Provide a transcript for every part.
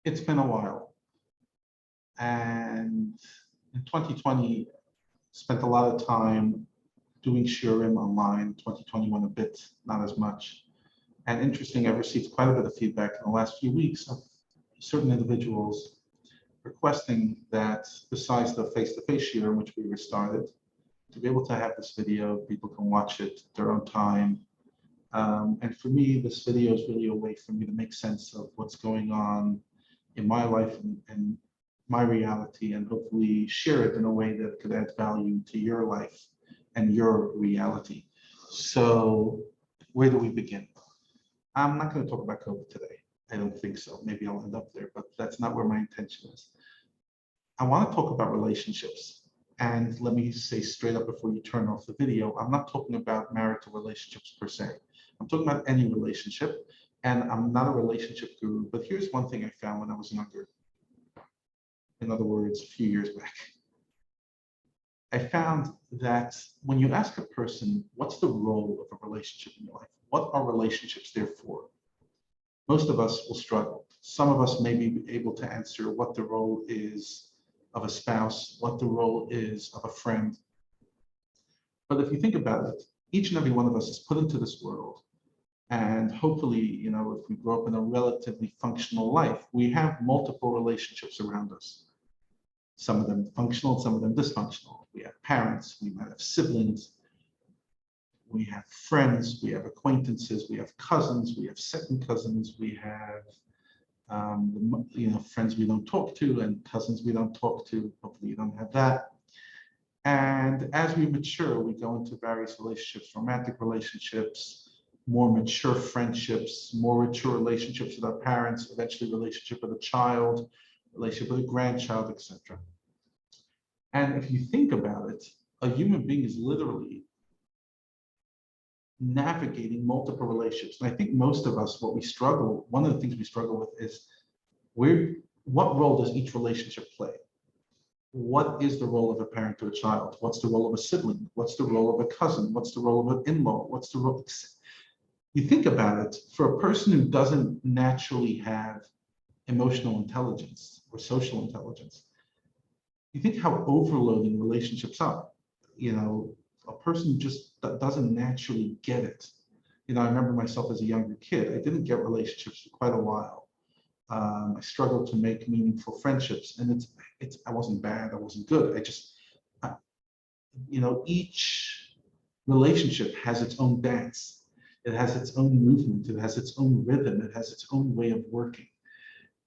It's been a while. And in 2020, spent a lot of time doing Shiurim online, 2021 a bit, not as much. And interesting, I've received quite a bit of feedback in the last few weeks of certain individuals requesting that besides the face-to-face Shiurim, which we restarted, to be able to have this video, people can watch it at their own time. And for me, this video is really a way for me to make sense of what's going on in my life and my reality, and hopefully share it in a way that could add value to your life and your reality. So where do we begin? I'm not going to talk about COVID today. I don't think so. Maybe I'll end up there, but that's not where my intention is. I want to talk about relationships. And let me say straight up before you turn off the video, I'm not talking about marital relationships per se. I'm talking about any relationship. And I'm not a relationship guru, but here's one thing I found when I was younger. In other words, a few years back. I found that when you ask a person, what's the role of a relationship in your life? What are relationships there for? Most of us will struggle. Some of us may be able to answer what the role is of a spouse, what the role is of a friend. But if you think about it, each and every one of us is put into this world. And hopefully, you know, if we grow up in a relatively functional life, we have multiple relationships around us. Some of them functional, some of them dysfunctional. We have parents, we might have siblings, we have friends, we have acquaintances, we have cousins, we have second cousins, we have friends we don't talk to and cousins we don't talk to. Hopefully you don't have that. And as we mature, we go into various relationships, romantic relationships, more mature friendships, more mature relationships with our parents, eventually relationship with a child, relationship with a grandchild, etc. And if you think about it, a human being is literally navigating multiple relationships. And I think most of us, one of the things we struggle with is what role does each relationship play? What is the role of a parent to a child? What's the role of a sibling? What's the role of a cousin? What's the role of an in-law? What's the role? You think about it, for a person who doesn't naturally have emotional intelligence or social intelligence, you think how overloading relationships are. You know, a person just doesn't naturally get it. You know, I remember myself as a younger kid, I didn't get relationships for quite a while. I struggled to make meaningful friendships, and I wasn't bad, I wasn't good. Each relationship has its own dance. It has its own movement, it has its own rhythm, it has its own way of working.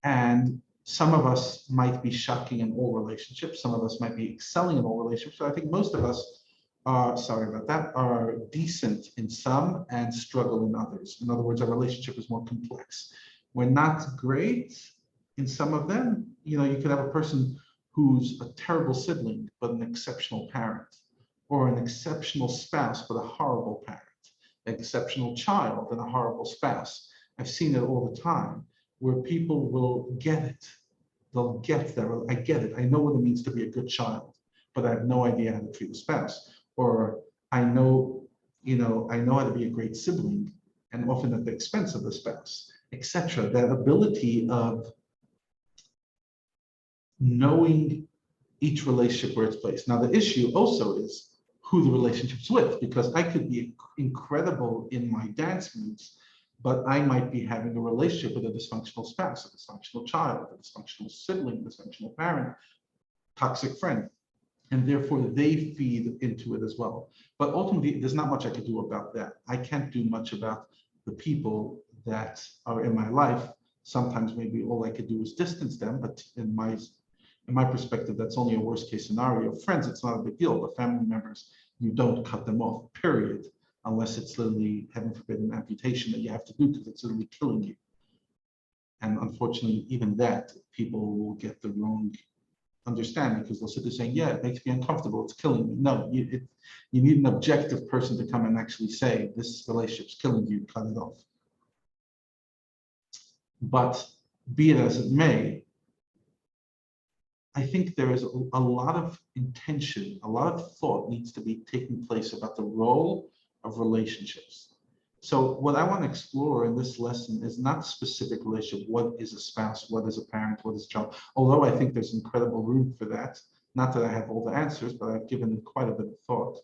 And some of us might be shocking in all relationships, some of us might be excelling in all relationships, but I think most of us are decent in some and struggle in others. In other words, our relationship is more complex. We're not great in some of them. You know, you could have a person who's a terrible sibling, but an exceptional parent, or an exceptional spouse, but a horrible parent, an exceptional child and a horrible spouse. I've seen it all the time, where people will get it. They'll get that. I get it. I know what it means to be a good child, but I have no idea how to treat a spouse. Or I know how to be a great sibling, and often at the expense of the spouse, etc. That ability of knowing each relationship where it's placed. Now, the issue also is who the relationship's with, because I could be incredible in my dance moves, but I might be having a relationship with a dysfunctional spouse, a dysfunctional child, a dysfunctional sibling, a dysfunctional parent, toxic friend. And therefore they feed into it as well. But ultimately, there's not much I could do about that. I can't do much about the people that are in my life. Sometimes maybe all I could do is distance them, but in my perspective, that's only a worst case scenario. Friends, it's not a big deal. But family members, you don't cut them off, period, unless it's literally, heaven forbid, an amputation that you have to do because it's literally killing you. And unfortunately, even that, people will get the wrong understanding, because they'll sit there saying, yeah, it makes me uncomfortable, it's killing me. No, you need an objective person to come and actually say, this relationship's killing you, cut it off. But be it as it may, I think there is a lot of intention, a lot of thought needs to be taking place about the role of relationships. So what I want to explore in this lesson is not specific relationship. What is a spouse? What is a parent? What is a child? Although I think there's incredible room for that. Not that I have all the answers, but I've given it quite a bit of thought.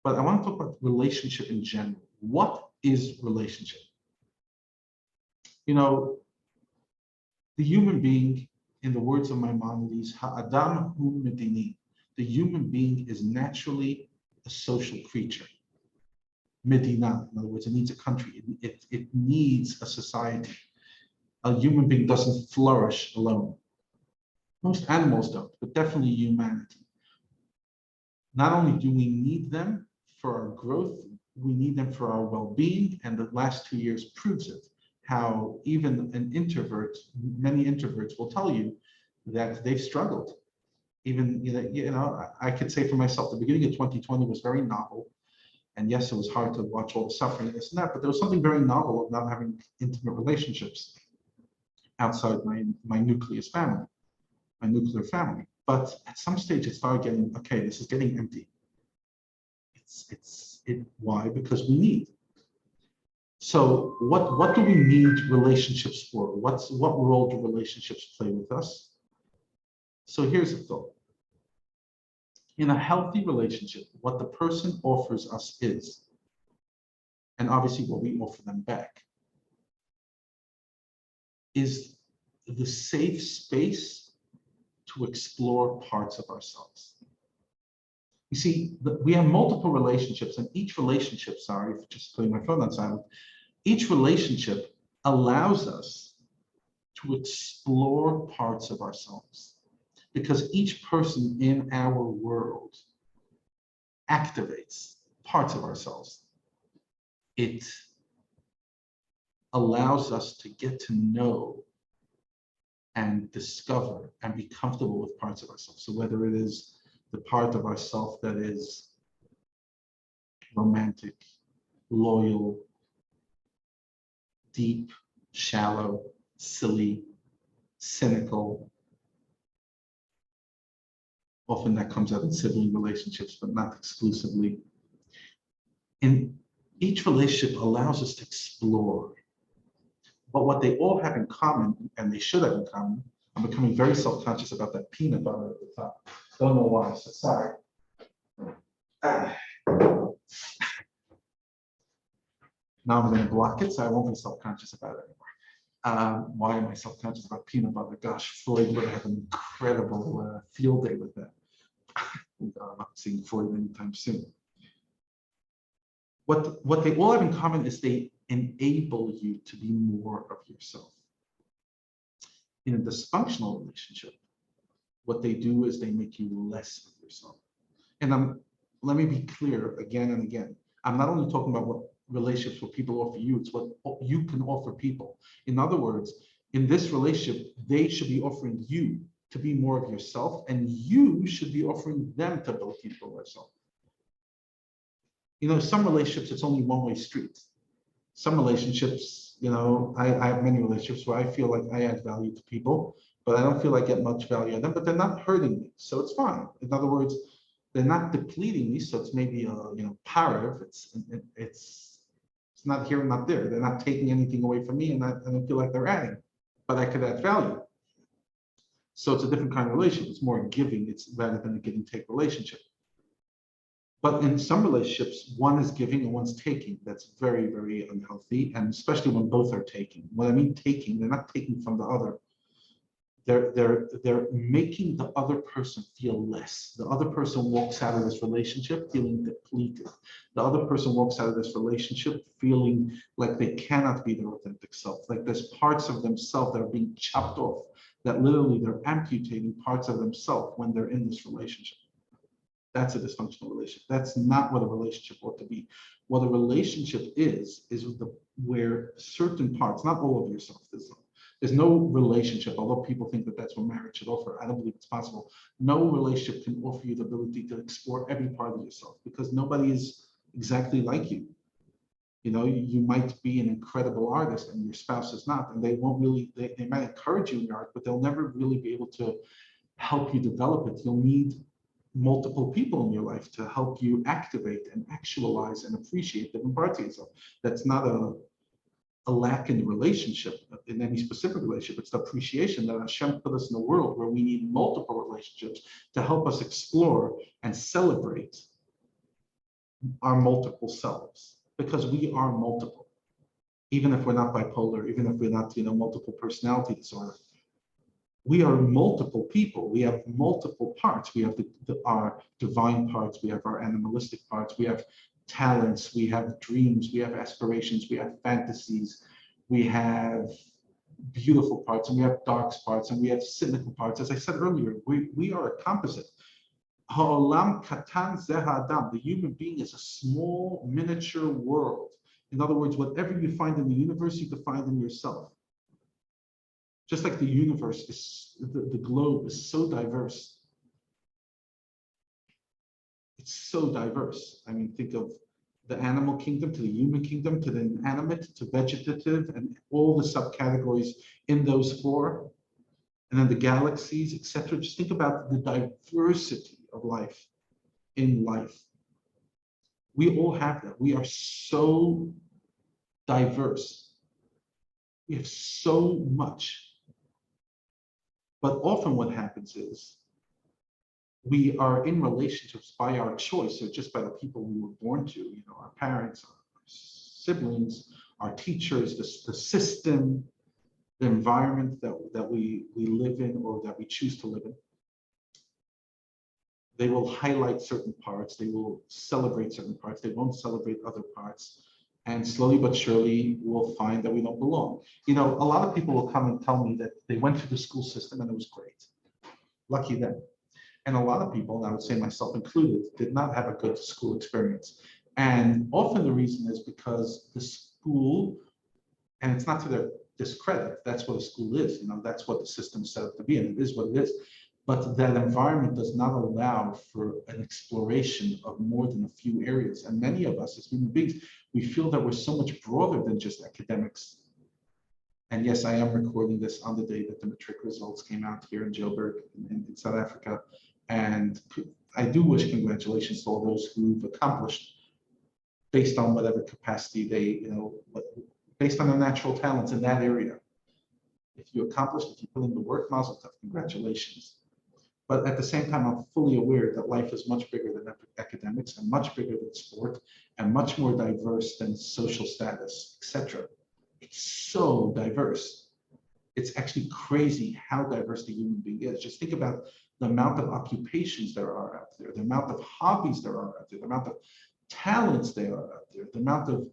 But I want to talk about relationship in general. What is relationship? You know, the human being, in the words of Maimonides, ha'adam hu medini. The human being is naturally a social creature. Medina, in other words, it needs a country. It needs a society. A human being doesn't flourish alone. Most animals don't, but definitely humanity. Not only do we need them for our growth, we need them for our well-being, and the last 2 years proves it. How even an introvert, many introverts will tell you that they've struggled. Even, I could say for myself, the beginning of 2020 was very novel. And yes, it was hard to watch all the suffering, this and that, but there was something very novel of not having intimate relationships outside my nucleus family, my nuclear family. But at some stage, it started getting, okay, this is getting empty. Why? Because we need. So what do we need relationships for? What role do relationships play with us? So here's a thought. In a healthy relationship, what the person offers us is, and obviously what we offer them back, is the safe space to explore parts of ourselves. You see, we have multiple relationships, and each relationship, sorry for just putting my phone on silent, each relationship allows us to explore parts of ourselves, because each person in our world activates parts of ourselves. It allows us to get to know and discover and be comfortable with parts of ourselves. So whether it is the part of ourselves that is romantic, loyal, deep, shallow, silly, cynical. Often that comes out in sibling relationships, but not exclusively. And each relationship allows us to explore. But what they all have in common, and they should have in common, I'm becoming very self-conscious about that peanut butter at the top. Don't know why, so sorry. Now I'm going to block it, so I won't be self-conscious about it anymore. Why am I self-conscious about peanut butter? Gosh, Floyd would have an incredible field day with that. I'm not seeing Floyd anytime soon. What they all have in common is they enable you to be more of yourself. In a dysfunctional relationship, what they do is they make you less of yourself. And let me be clear again and again. I'm not only talking about what relationships what people offer you, it's what you can offer people. In other words, in this relationship, they should be offering you to be more of yourself, and you should be offering them to build people yourself. Some relationships, it's only one-way street. Some relationships, I have many relationships where I feel like I add value to people, but I don't feel I get much value out of them, but they're not hurting me, so it's fine. In other words, they're not depleting me, so it's maybe a paragraph. It's not here and not there. They're not taking anything away from me, and I don't feel like they're adding, but I could add value. So it's a different kind of relationship. It's more giving, it's rather than a give-and-take relationship. But in some relationships, one is giving and one's taking. That's very, very unhealthy, and especially when both are taking. When I mean taking, they're not taking from the other. They're making the other person feel less. The other person walks out of this relationship feeling depleted. The other person walks out of this relationship feeling like they cannot be their authentic self. Like there's parts of themselves that are being chopped off, that literally they're amputating parts of themselves when they're in this relationship. That's a dysfunctional relationship. That's not what a relationship ought to be. What a relationship is where certain parts, not all of yourself, there's no relationship, although people think that that's what marriage should offer. I don't believe it's possible. No relationship can offer you the ability to explore every part of yourself, because nobody is exactly like you. You might be an incredible artist and your spouse is not, and they won't really, they might encourage you in your art, but they'll never really be able to help you develop it. You'll need multiple people in your life to help you activate and actualize and appreciate different parts of yourself. That's not a lack in the relationship, in any specific relationship. It's the appreciation that Hashem put us in a world where we need multiple relationships to help us explore and celebrate our multiple selves, because we are multiple. Even if we're not bipolar, even if we're not, multiple personality disorder, we are multiple people. We have multiple parts. We have our divine parts. We have our animalistic parts. We have talents. We have dreams. We have aspirations. We have fantasies. We have beautiful parts, and we have dark parts, and we have cynical parts. As I said earlier, we are a composite. Ha'olam katan zeh ha'adam. The human being is a small miniature world. In other words, whatever you find in the universe, you can find in yourself. Just like the universe is, the globe is so diverse. It's so diverse. I mean, think of the animal kingdom to the human kingdom to the inanimate to vegetative and all the subcategories in those four, and then the galaxies, etc. Just think about the diversity of life in life. We all have that. We are so diverse. We have so much. But often what happens is we are in relationships by our choice, or just by the people we were born to, our parents, our siblings, our teachers, the system, the environment that we live in or that we choose to live in. They will highlight certain parts, they will celebrate certain parts, they won't celebrate other parts. And slowly but surely, we'll find that we don't belong. A lot of people will come and tell me that they went through the school system and it was great. Lucky them. And a lot of people, and I would say myself included, did not have a good school experience. And often the reason is because the school, and it's not to their discredit, that's what a school is, that's what the system is set up to be, and it is what it is. But that environment does not allow for an exploration of more than a few areas. And many of us as human beings, we feel that we're so much broader than just academics. And yes, I am recording this on the day that the matric results came out here in Joburg in South Africa. And I do wish congratulations to all those who've accomplished based on whatever capacity they, based on their natural talents in that area. If you accomplished, if you put in the work, mazel tov, congratulations. But at the same time, I'm fully aware that life is much bigger than academics and much bigger than sport and much more diverse than social status, etc. It's so diverse. It's actually crazy how diverse the human being is. Just think about the amount of occupations there are out there, the amount of hobbies there are out there, the amount of talents there are out there, the amount of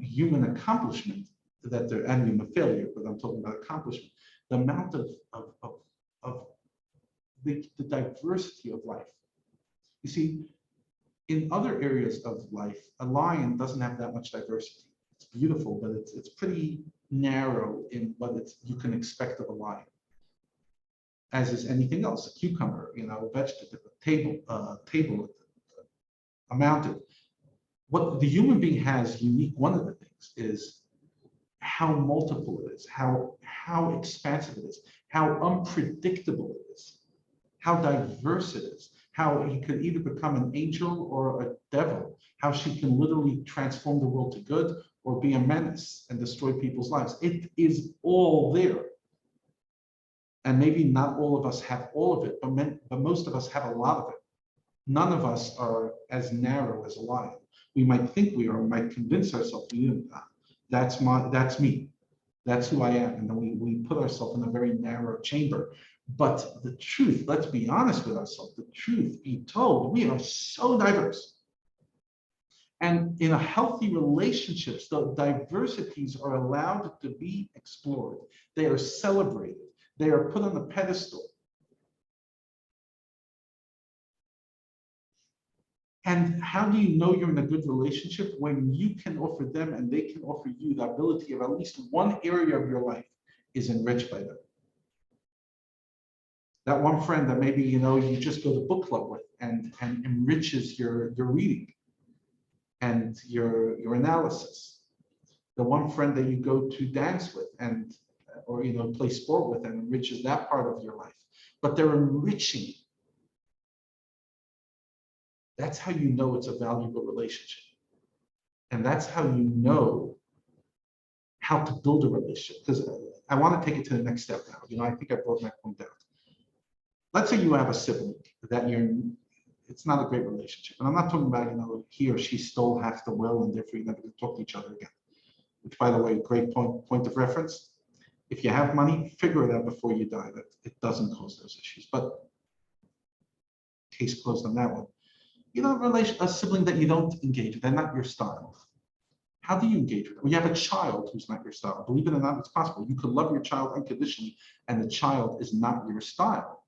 human accomplishment that there, and human failure, but I'm talking about accomplishment, the amount of the diversity of life. You see, in other areas of life, a lion doesn't have that much diversity. It's beautiful, but it's pretty narrow in what you can expect of a lion. As is anything else, a cucumber, vegetable, a mountain. What the human being has unique, one of the things is how multiple it is, how expansive it is, how unpredictable it is, how diverse it is, how he could either become an angel or a devil, how she can literally transform the world to good or be a menace and destroy people's lives. It is all there. And maybe not all of us have all of it, but most of us have a lot of it. None of us are as narrow as a lion. We might think we are, we might convince ourselves, that's me, that's who I am. And then we put ourselves in a very narrow chamber. But the truth, let's be honest with ourselves, the truth be told, we are so diverse. And in a healthy relationships, the diversities are allowed to be explored. They are celebrated. They are put on a pedestal. And how do you know you're in a good relationship? When you can offer them and they can offer you the ability of at least one area of your life is enriched by them. That one friend that maybe you just go to book club with and enriches your reading and your analysis. The one friend that you go to dance with or play sport with and enriches that part of your life. But they're enriching That's how you know it's a valuable relationship. And that's how you know how to build a relationship. Because I want to take it to the next step now. I think I brought my point out. Let's say you have a sibling that it's not a great relationship. And I'm not talking about, he or she stole half the will and therefore you're never going to talk to each other again. Which, by the way, great point of reference. If you have money, figure it out before you die. That it doesn't cause those issues. But case closed on that one. A sibling that you don't engage with, they're not your style. How do you engage with them? When you have a child who's not your style, believe it or not, it's possible. You could love your child unconditionally, and the child is not your style.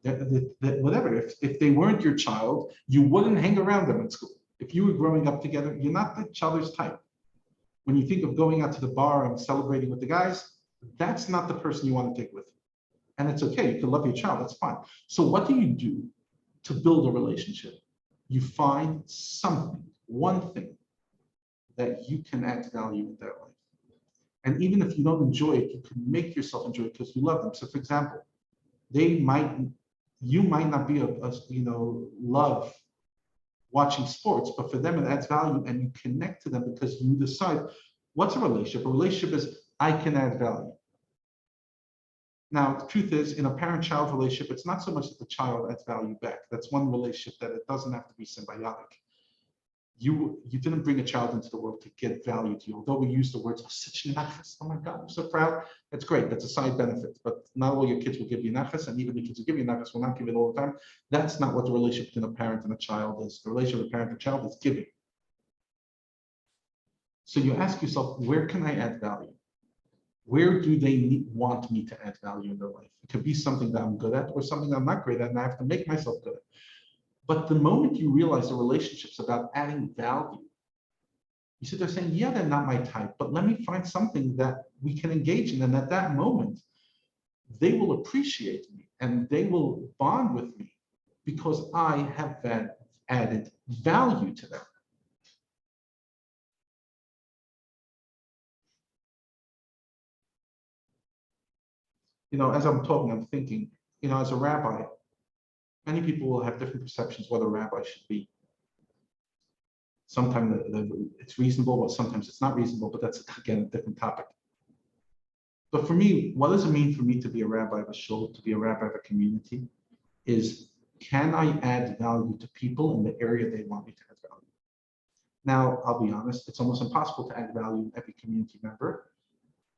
Whatever. If they weren't your child, you wouldn't hang around them in school. If you were growing up together, you're not the each other's type. When you think of going out to the bar and celebrating with the guys, that's not the person you want to take with you. And it's okay. You can love your child. That's fine. So what do you do to build a relationship? You find something, one thing that you can add value in their life. And even if you don't enjoy it, you can make yourself enjoy it because you love them. So for example, you might not be love watching sports, but for them it adds value and you connect to them because you decide what's a relationship. A relationship is I can add value. Now, the truth is, in a parent-child relationship, it's not so much that the child adds value back. That's one relationship that it doesn't have to be symbiotic. You didn't bring a child into the world to get value to you. Although we use the words, oh my God, I'm so proud. That's great. That's a side benefit. But not all your kids will give you nachas, and even the kids who give you nachas will not give it all the time. That's not what the relationship between a parent and a child is. The relationship with a parent and child is giving. So you ask yourself, where can I add value? Where do they want me to add value in their life? It could be something that I'm good at or something I'm not great at, and I have to make myself good at. But the moment you realize the relationship's about adding value, you sit there saying, yeah, they're not my type, but let me find something that we can engage in. And at that moment, they will appreciate me and they will bond with me because I have added value to them. As I'm talking, I'm thinking, as a rabbi, many people will have different perceptions what a rabbi should be. Sometimes it's reasonable, but sometimes it's not reasonable, but that's, again, a different topic. But for me, what does it mean for me to be a rabbi of a shul, to be a rabbi of a community, is can I add value to people in the area they want me to add value? Now, I'll be honest, it's almost impossible to add value in every community member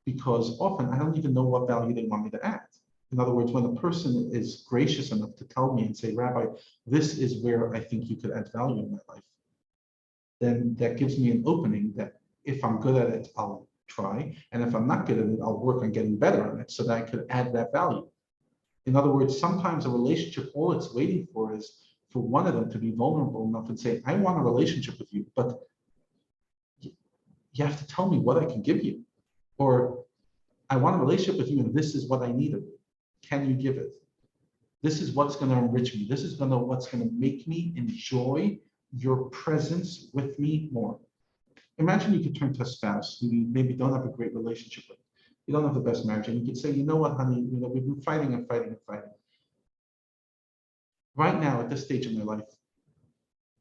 because often I don't even know what value they want me to add. In other words, when a person is gracious enough to tell me and say, Rabbi, this is where I think you could add value in my life, then that gives me an opening that if I'm good at it, I'll try. And if I'm not good at it, I'll work on getting better on it so that I could add that value. In other words, sometimes a relationship, all it's waiting for is for one of them to be vulnerable enough and say, I want a relationship with you, but you have to tell me what I can give you. Or I want a relationship with you and this is what I need of you. Can you give it? This is what's going to enrich me. This is what's going to make me enjoy your presence with me more. Imagine you could turn to a spouse who you maybe don't have a great relationship with. You don't have the best marriage, and you could say, you know what, honey, we've been fighting and fighting and fighting. Right now, at this stage of my life,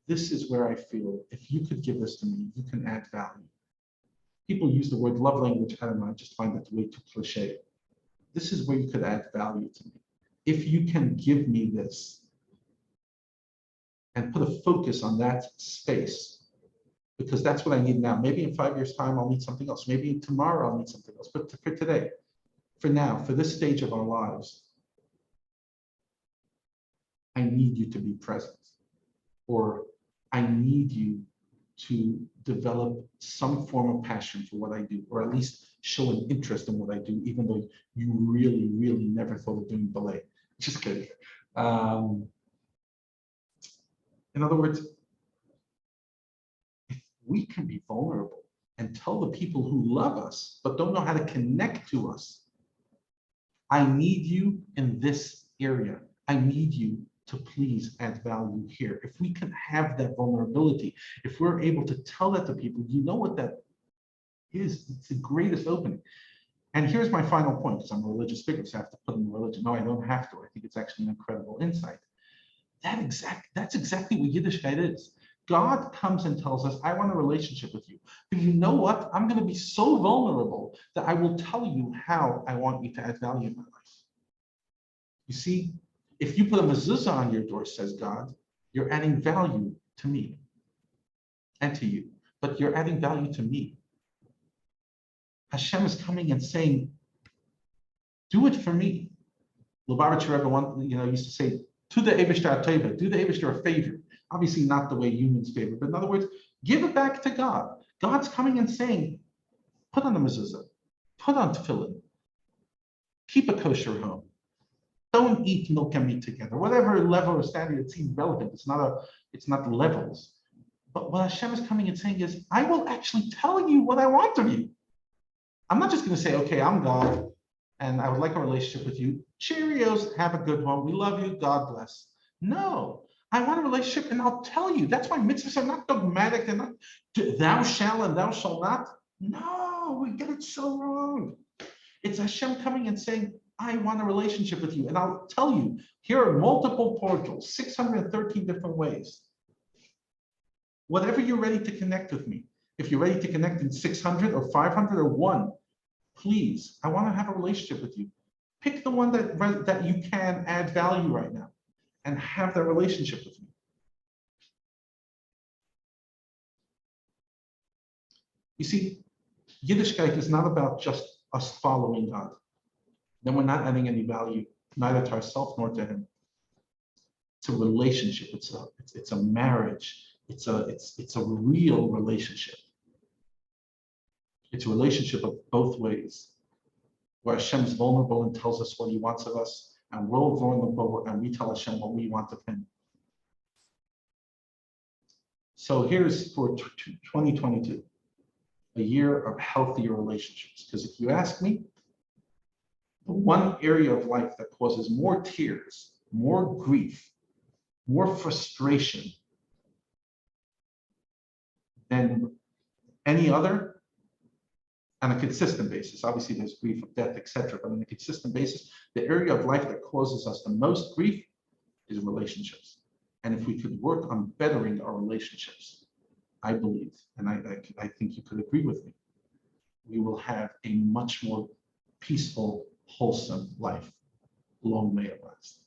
this is where I feel if you could give this to me, you can add value. People use the word love language. I don't know, I just find that way too cliche. This is where you could add value to me. If you can give me this and put a focus on that space, because that's what I need now. Maybe in 5 years' time, I'll need something else. Maybe tomorrow I'll need something else. But for today, for now, for this stage of our lives, I need you to be present, or I need you to develop some form of passion for what I do, or at least show an interest in what I do, even though you really, really never thought of doing ballet. Just kidding. In other words, if we can be vulnerable and tell the people who love us but don't know how to connect to us, I need you in this area. I need you to please add value here. If we can have that vulnerability, if we're able to tell that to people, you know what that is. It's the greatest opening. And here's my final point, because I'm a religious figure, so I have to put in religion. No, I don't have to. I think it's actually an incredible insight. That's exactly what Yiddishkeit is. God comes and tells us, I want a relationship with you. But you know what? I'm going to be so vulnerable that I will tell you how I want you to add value in my life. You see, if you put a mezuzah on your door, says God, you're adding value to me and to you, but you're adding value to me. Hashem is coming and saying, do it for me. Lubavitcher Rebbe used to say, to the Eibishter Tova, do the Eibishter a favor. Obviously not the way humans favor, but in other words, give it back to God. God's coming and saying, put on a mezuzah, put on tefillin, keep a kosher home. Don't eat milk and meat together. Whatever level or standard, it seems relevant. It's not levels. But what Hashem is coming and saying is, I will actually tell you what I want of you. I'm not just going to say, okay, I'm God, and I would like a relationship with you. Cheerios, have a good one. We love you. God bless. No, I want a relationship, and I'll tell you. That's why mitzvahs are not dogmatic. They're not thou shalt and thou shalt not. No, we get it so wrong. It's Hashem coming and saying, I want a relationship with you. And I'll tell you, here are multiple portals, 613 different ways. Whatever you're ready to connect with me, if you're ready to connect in 600 or 500 or 1, please, I want to have a relationship with you. Pick the one that you can add value right now and have that relationship with me. You see, Yiddishkeit is not about just us following God. Then we're not adding any value, neither to ourselves nor to Him. It's a relationship. It's a marriage. It's a real relationship. It's a relationship of both ways, where Hashem's vulnerable and tells us what He wants of us, and we're vulnerable and we tell Hashem what we want of Him. So here's for 2022, a year of healthier relationships. Because if you ask me, the one area of life that causes more tears, more grief, more frustration than any other, on a consistent basis, obviously there's grief of death, etc., but on a consistent basis, the area of life that causes us the most grief is relationships. And if we could work on bettering our relationships, I believe, and I think you could agree with me, we will have a much more peaceful, wholesome life. Long may it last.